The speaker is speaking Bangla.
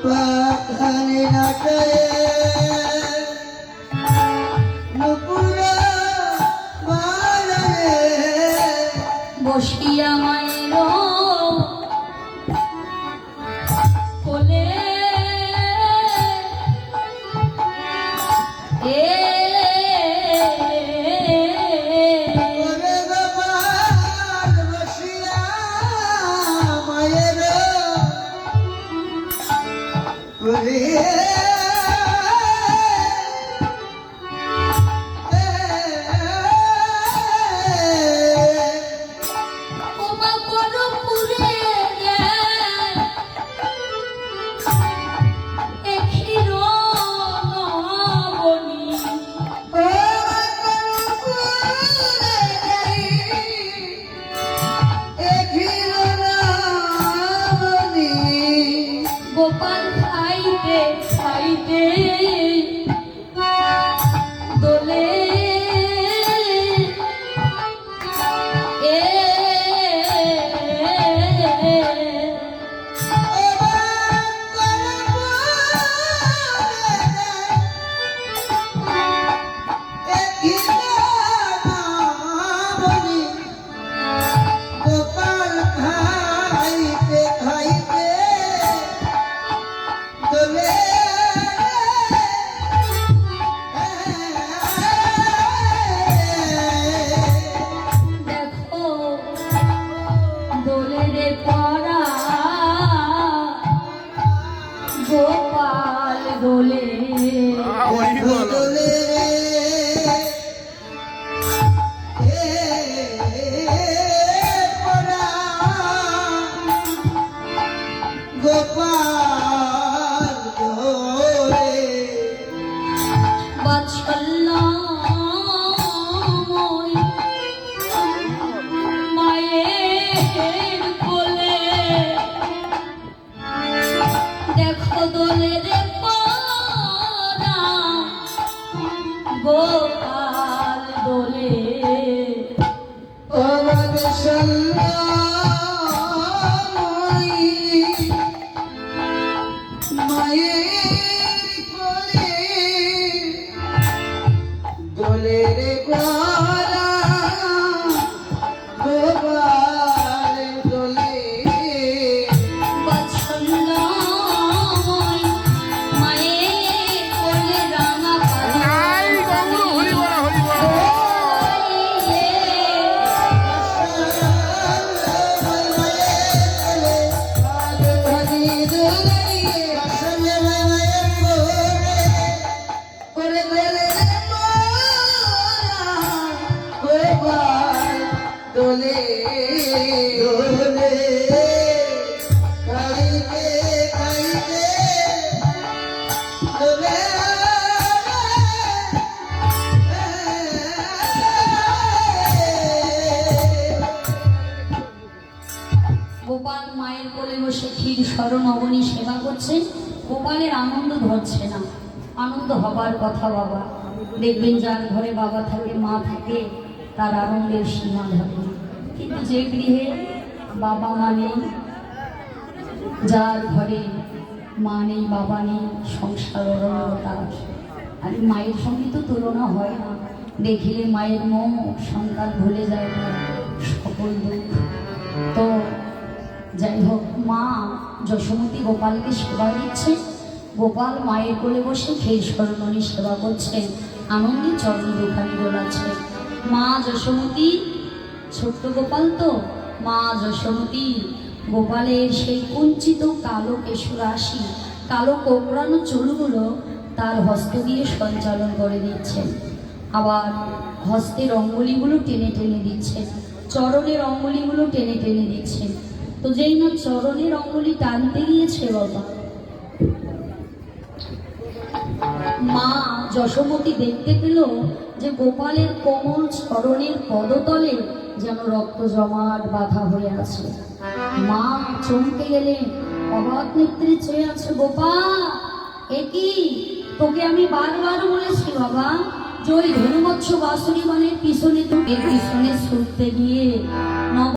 পাখানে নাটায়ে নুপুরা বালায়ে বসিয়া মায়ের কোলে ওরে গোপাল বসিয়া মায়ের কোলে ওমা করো পুরে এখিরো নবনী গোপাল খাইতে খাইতে দোলে গোপাল খাইতে খাইতে দোলে দেখো দোলে রে পরা গোপাল দোলে দোলে গোপাল দোলে বাৎসল্যময় মায়ের কোলে দেখো দোলে রে পরা গোপাল দোলে দোলে রে গোরা গোপাল দোলে বাৎসল্যময় মায়ের কোলে রাঙা দোলে দোলে খাইতে খাইতে দোলে গোপাল মায়ের কোলে বসে ক্ষীর স্মরণ অবনী সেবা করছে। গোপালের আনন্দ ধরছে না, আনন্দ হবার কথা বাবা। দেখবেন যার ঘরে বাবা থাকে মা থাকে তার আনন্দের সীমা ধরে, কিন্তু যে গৃহে বাবা মা নেই, যার ঘরে মা নেই বাবা নেই, সংসার অরণ্যতা। আর মায়ের সঙ্গে তো তুলনা হয় না। দেখিলে মায়ের মুখ সন্তান ভুলে যায় না সকল দুঃখ। তো যাই হোক, মা যশোমতী গোপালকে সেবা দিচ্ছে। গোপাল মায়ের কোলে বসে ক্ষীর স্মরণী সেবা করছে, আনন্দে চরণ দুখানি দোলাচ্ছে। মা যশোমতী, ছোট্ট গোপাল তো, মা যশোমতী গোপালের সেই কুঞ্চিত কালো কেশরাশি, কালো কোকড়ানো চুলগুলো তার হস্ত দিয়ে সঞ্চালন করে দিচ্ছেন। আবার হস্তের অঙ্গুলিগুলো টেনে টেনে দিচ্ছেন, চরণের অঙ্গুলিগুলো টেনে টেনে দিচ্ছেন। তো যেই না চরণের অঙ্গুলি টানতে গিয়েছে বাবা, মা যশোমতী দেখতে পেল যে গোপালের কোমল চরণের পদতলে যেন রক্ত জমাট বাঁধা হয়ে আছে। মা চমকে গেলেন, অবাক নেত্রে চেয়ে আছে। গোপাল, এ কি? তোকে আমি বারবার বলেছি বাবা যে ওই ধনুমৎস্য বাসুরী বনের পিছনে, তো এর পিছনে ছুটতে গিয়ে